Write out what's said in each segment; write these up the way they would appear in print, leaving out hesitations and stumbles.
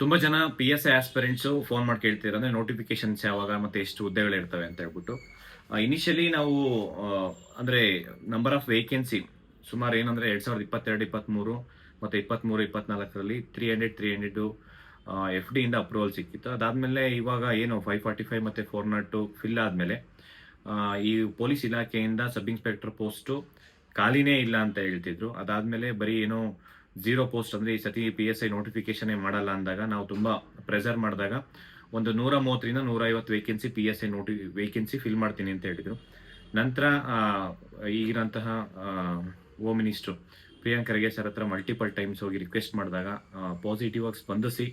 ತುಂಬ ಜನ PSI aspirants phone ಮಾಡಿ ಕೇಳ್ತೀರ ಅಂದರೆ ನೋಟಿಫಿಕೇಶನ್ಸ್ ಯಾವಾಗ ಮತ್ತು ಎಷ್ಟು ಹುದ್ದೆಗಳಿರ್ತವೆ ಅಂತ ಹೇಳ್ಬಿಟ್ಟು. ಇನಿಷಿಯಲಿ ನಾವು ಅಂದರೆ ನಂಬರ್ ಆಫ್ ವೇಕೆನ್ಸಿ ಸುಮಾರು ಏನಂದರೆ 2022-23 ಮತ್ತು 23-24ರಲ್ಲಿ 300 FD ಇಂದ ಅಪ್ರೂವಲ್ ಸಿಕ್ಕಿತ್ತು. ಅದಾದಮೇಲೆ ಇವಾಗ ಏನು 545 ಮತ್ತು 402 ಫಿಲ್ ಆದಮೇಲೆ ಈ ಪೊಲೀಸ್ ಇಲಾಖೆಯಿಂದ ಸಬ್ ಇನ್ಸ್ಪೆಕ್ಟರ್ ಪೋಸ್ಟು ಖಾಲಿನೇ ಇಲ್ಲ ಅಂತ ಹೇಳ್ತಿದ್ರು. ಅದಾದಮೇಲೆ ಬರೀ ಏನೋ 0 ಪೋಸ್ಟ್ ಅಂದರೆ ಈ ಸತಿ PSI ನೋಟಿಫಿಕೇಶನ್ ಮಾಡಲ್ಲ ಅಂದಾಗ ನಾವು ತುಂಬ ಪ್ರೆಸರ್ ಮಾಡಿದಾಗ ಒಂದು 130ರಿಂದ 150 ವೇಕೆನ್ಸಿ ಫಿಲ್ ಮಾಡ್ತೀನಿ ಅಂತ ಹೇಳಿದರು. ನಂತರ ಈಗಿರೋಂತಹ home minister Priyank Kharge sir ಹತ್ರ ಮಲ್ಟಿಪಲ್ ಟೈಮ್ಸ್ ಹೋಗಿ ರಿಕ್ವೆಸ್ಟ್ ಮಾಡಿದಾಗ ಪಾಸಿಟಿವ್ ಆಗಿ ಸ್ಪಂದಿಸಿ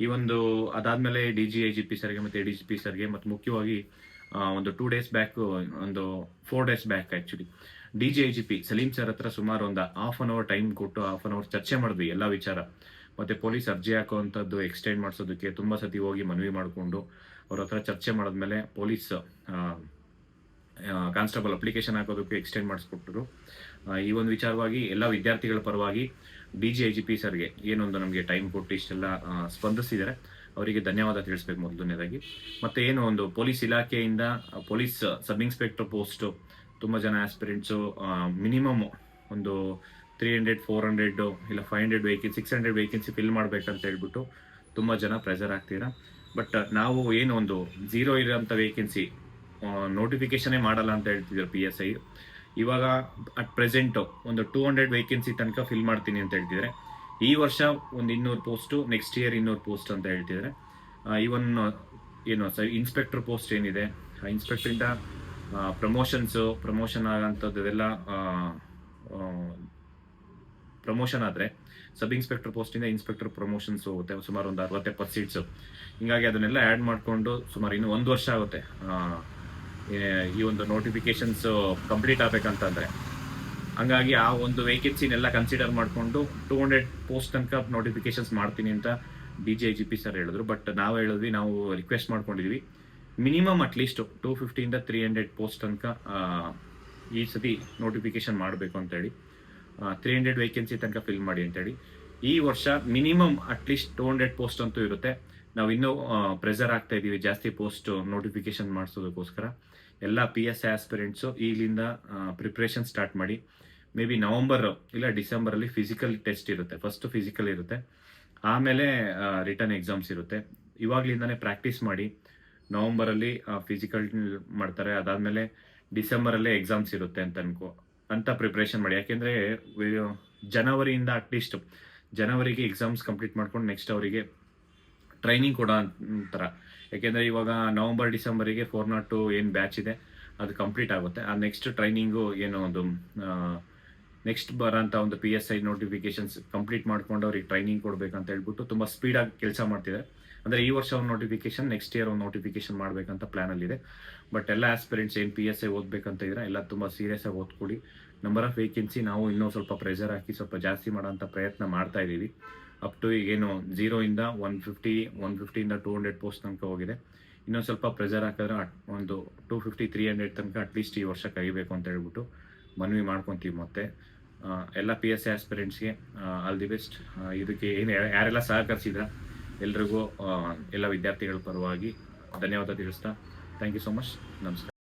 ಈ ಒಂದು ಅದಾದಮೇಲೆ DGIGP ಸರ್ಗೆ ಮತ್ತು ADGP ಸರ್ಗೆ ಮತ್ತು ಮುಖ್ಯವಾಗಿ ಒಂದು 2 ಡೇಸ್ ಬ್ಯಾಕ್ ಒಂದು 4 days back actually DGIGP Salim sir ಹತ್ರ ಸುಮಾರು ಒಂದು ಹಾಫ್ ಅನ್ ಅವರ್ ಟೈಮ್ ಕೊಟ್ಟು ಹಾಫ್ ಅನ್ ಅವರ್ ಚರ್ಚೆ ಮಾಡಿದ್ವಿ ಎಲ್ಲ ವಿಚಾರ. ಮತ್ತು ಪೊಲೀಸ್ ಅರ್ಜಿ ಹಾಕುವಂಥದ್ದು ಎಕ್ಸ್ಟೆಂಡ್ ಮಾಡಿಸೋದಕ್ಕೆ ತುಂಬ ಸತಿ ಹೋಗಿ ಮನವಿ ಮಾಡಿಕೊಂಡು ಅವ್ರ ಹತ್ರ ಚರ್ಚೆ ಮಾಡಿದ್ಮೇಲೆ ಪೊಲೀಸ್ ಕಾನ್ಸ್ಟೇಬಲ್ ಅಪ್ಲಿಕೇಶನ್ ಹಾಕೋದಕ್ಕೆ ಎಕ್ಸ್ಟೆಂಡ್ ಮಾಡಿಸ್ಕೊಟ್ಟರು. ಈ ಒಂದು ವಿಚಾರವಾಗಿ ಎಲ್ಲ ವಿದ್ಯಾರ್ಥಿಗಳ ಪರವಾಗಿ DGIGP ಸರ್ಗೆ ಏನೊಂದು ನಮಗೆ ಟೈಮ್ ಕೊಟ್ಟು ಇಷ್ಟೆಲ್ಲ ಸ್ಪಂದಿಸಿದ್ದಾರೆ, ಅವರಿಗೆ ಧನ್ಯವಾದ ತಿಳಿಸ್ಬೇಕು ಮೊದಲನೇದಾಗಿ. ಮತ್ತು ಏನು ಒಂದು ಪೊಲೀಸ್ ಇಲಾಖೆಯಿಂದ ಪೊಲೀಸ್ ಸಬ್ ಇನ್ಸ್ಪೆಕ್ಟರ್ ಪೋಸ್ಟು ತುಂಬ ಜನ ಆಸ್ಪಿರೆಂಟ್ಸು ಮಿನಿಮಮ್ ಒಂದು 300-400 ಇಲ್ಲ 500 600 ವೇಕೆನ್ಸಿ ಫಿಲ್ ಮಾಡಬೇಕಂತ ಹೇಳ್ಬಿಟ್ಟು ತುಂಬ ಜನ ಪ್ರೆಸರ್ ಆಗ್ತೀರಾ. ಬಟ್ ನಾವು ಏನು ಒಂದು 0 ಇರೋಂಥ ವೇಕೆನ್ಸಿ ನೋಟಿಫಿಕೇಶನೇ ಮಾಡಲ್ಲ ಅಂತ ಹೇಳ್ತಿದ್ರು PSI. ಇವಾಗ ಅಟ್ ಪ್ರೆಸೆಂಟು ಒಂದು 200 ವೇಕೆನ್ಸಿ ತನಕ ಫಿಲ್ ಮಾಡ್ತೀನಿ ಅಂತ ಹೇಳ್ತಿದ್ದಾರೆ. ಈ ವರ್ಷ ಒಂದು 200 ಪೋಸ್ಟು, ನೆಕ್ಸ್ಟ್ ಇಯರ್ 200 ಪೋಸ್ಟ್ ಅಂತ ಹೇಳ್ತಿದ್ದಾರೆ. ಇವನ್ ಏನು ಇನ್ಸ್ಪೆಕ್ಟರ್ ಪೋಸ್ಟ್ ಏನಿದೆ, ಇನ್ಸ್ಪೆಕ್ಟ್ರಿಂದ ಪ್ರಮೋಷನ್ ಆಗೋಂಥದ್ದೆಲ್ಲ ಪ್ರಮೋಷನ್ ಆದರೆ ಸಬ್ ಇನ್ಸ್ಪೆಕ್ಟರ್ ಪೋಸ್ಟಿಂದ ಇನ್ಸ್ಪೆಕ್ಟರ್ ಪ್ರಮೋಷನ್ಸ್ ಹೋಗುತ್ತೆ, ಸುಮಾರು ಒಂದು 60-70 ಸೀಟ್ಸು. ಹೀಗಾಗಿ ಅದನ್ನೆಲ್ಲ ಆ್ಯಡ್ ಮಾಡಿಕೊಂಡು ಸುಮಾರು ಇನ್ನೂ 1 ವರ್ಷ ಆಗುತ್ತೆ ಈ ಒಂದು ನೋಟಿಫಿಕೇಶನ್ಸ್ ಕಂಪ್ಲೀಟ್ ಆಗಬೇಕಂತಂದರೆ. ಹಂಗಾಗಿ ಆ ಒಂದು ವೇಕೆನ್ಸಿನೆಲ್ಲ ಕನ್ಸಿಡರ್ ಮಾಡಿಕೊಂಡು 200 ಪೋಸ್ಟ್ ತನಕ ನೋಟಿಫಿಕೇಶನ್ಸ್ ಮಾಡ್ತೀನಿ ಅಂತ DGIGP ಸರ್ ಹೇಳಿದ್ರು. ಬಟ್ ನಾವು ಹೇಳಿದ್ವಿ, ನಾವು ರಿಕ್ವೆಸ್ಟ್ ಮಾಡ್ಕೊಂಡಿದ್ವಿ ಮಿನಿಮಮ್ ಅಟ್ಲೀಸ್ಟ್ 250 - 300 ಪೋಸ್ಟ್ ತನಕ ಈ ಸತಿ ನೋಟಿಫಿಕೇಶನ್ ಮಾಡಬೇಕು ಅಂತೇಳಿ, 300 ವೇಕೆನ್ಸಿ ತನಕ ಫಿಲ್ ಮಾಡಿ ಅಂತೇಳಿ. ಈ ವರ್ಷ ಮಿನಿಮಮ್ ಅಟ್ಲೀಸ್ಟ್ 200 ಪೋಸ್ಟ್ ಅಂತೂ ಇರುತ್ತೆ. ನಾವು ಇನ್ನೂ ಪ್ರೆಸರ್ ಆಗ್ತಾ ಇದ್ದೀವಿ ಜಾಸ್ತಿ ಪೋಸ್ಟ್ ನೋಟಿಫಿಕೇಶನ್ ಮಾಡಿಸೋದಕ್ಕೋಸ್ಕರ. ಎಲ್ಲ PSI ಆಸ್ಪಿರೆಂಟ್ಸು ಈಗಲಿಂದ ಪ್ರಿಪ್ರೇಷನ್ ಸ್ಟಾರ್ಟ್ ಮಾಡಿ. ಮೇ ಬಿ ನವಂಬರ್ ಇಲ್ಲ ಡಿಸೆಂಬರಲ್ಲಿ ಫಿಸಿಕಲ್ ಟೆಸ್ಟ್ ಇರುತ್ತೆ. ಫಸ್ಟ್ ಫಿಸಿಕಲ್ ಇರುತ್ತೆ, ಆಮೇಲೆ ರಿಟರ್ನ್ ಎಕ್ಸಾಮ್ಸ್ ಇರುತ್ತೆ. ಇವಾಗಲಿಂದನೇ ಪ್ರಾಕ್ಟೀಸ್ ಮಾಡಿ. ನವಂಬರಲ್ಲಿ ಫಿಸಿಕಲ್ ಮಾಡ್ತಾರೆ, ಅದಾದಮೇಲೆ ಡಿಸೆಂಬರಲ್ಲೇ ಎಕ್ಸಾಮ್ಸ್ ಇರುತ್ತೆ ಅಂತ ಪ್ರಿಪ್ರೇಷನ್ ಮಾಡಿ. ಯಾಕೆಂದರೆ ಜನವರಿಯಿಂದ ಅಟ್ಲೀಸ್ಟ್ ಜನವರಿಗೆ ಎಕ್ಸಾಮ್ಸ್ ಕಂಪ್ಲೀಟ್ ಮಾಡ್ಕೊಂಡು ನೆಕ್ಸ್ಟ್ ಅವರಿಗೆ ಟ್ರೈನಿಂಗ್ ಕೊಡೋ ಥರ. ಯಾಕೆಂದರೆ ಇವಾಗ ನವಂಬರ್ ಡಿಸೆಂಬರಿಗೆ 402 ಏನು ಬ್ಯಾಚ್ ಇದೆ ಅದು ಕಂಪ್ಲೀಟ್ ಆಗುತ್ತೆ. ಆ ನೆಕ್ಸ್ಟ್ ಟ್ರೈನಿಂಗು ಏನೋ ಒಂದು ನೆಕ್ಸ್ಟ್ ಬರೋಂಥ ಒಂದು PSI ನೋಟಿಫಿಕೇಶನ್ಸ್ ಕಂಪ್ಲೀಟ್ ಮಾಡ್ಕೊಂಡು ಅವ್ರಿಗೆ ಟ್ರೈನಿಂಗ್ ಕೊಡಬೇಕಂತ ಹೇಳ್ಬಿಟ್ಟು ತುಂಬ ಸ್ಪೀಡಾಗಿ ಕೆಲಸ ಮಾಡ್ತಿದ್ದಾರೆ. ಅಂದರೆ ಈ ವರ್ಷ ಒಂದು ನೋಟಿಫಿಕೇಶನ್, ನೆಕ್ಸ್ಟ್ ಇಯರ್ ಒಂದು ನೋಟಿಫಿಕೇಶನ್ ಮಾಡಬೇಕಂತ ಪ್ಲ್ಯಾನಲ್ಲಿದೆ. ಬಟ್ ಎಲ್ಲ ಆಸ್ಪಿರೆಂಟ್ಸ್ ಏನು PSI ಓದಬೇಕಂತ ಇದ್ರೆ ಎಲ್ಲ ತುಂಬ ಸೀರಿಯಸ್ ಆಗಿ ಓದ್ಕೊಡಿ. ನಂಬರ್ ಆಫ್ ವೇಕೆನ್ಸಿ ನಾವು ಇನ್ನೂ ಸ್ವಲ್ಪ ಪ್ರೆಷರ್ ಹಾಕಿ ಸ್ವಲ್ಪ ಜಾಸ್ತಿ ಮಾಡೋಂಥ ಪ್ರಯತ್ನ ಮಾಡ್ತಾ ಇದ್ದೀವಿ. ಅಪ್ ಟು ಈಗೇನು 0 150 - 200 ಪೋಸ್ಟ್ ತನಕ ಹೋಗಿದೆ. ಇನ್ನೊಂದು ಸ್ವಲ್ಪ ಪ್ರೆಷರ್ ಹಾಕಿದ್ರೆ ಒಂದು 250-300 ತನಕ ಅಟ್ಲೀಸ್ಟ್ ಈ ವರ್ಷ ಕೈಬೇಕು ಅಂತ ಹೇಳ್ಬಿಟ್ಟು ಮನವಿ ಮಾಡ್ಕೊತೀವಿ. ಮತ್ತೆ ಎಲ್ಲ PSI ಆಸ್ಪಿರೆಂಟ್ಸ್ಗೆ ಆಲ್ ದಿ ಬೆಸ್ಟ್. ಇದಕ್ಕೆ ಏನು ಯಾರೆಲ್ಲ ಸಹಕರಿಸಿದ್ರ ಎಲ್ರಿಗೂ ಎಲ್ಲ ವಿದ್ಯಾರ್ಥಿಗಳ ಪರವಾಗಿ ಧನ್ಯವಾದ ತಿಳಿಸ್ತಾ ಥ್ಯಾಂಕ್ ಯು ಸೊ ಮಚ್. ನಮಸ್ಕಾರ.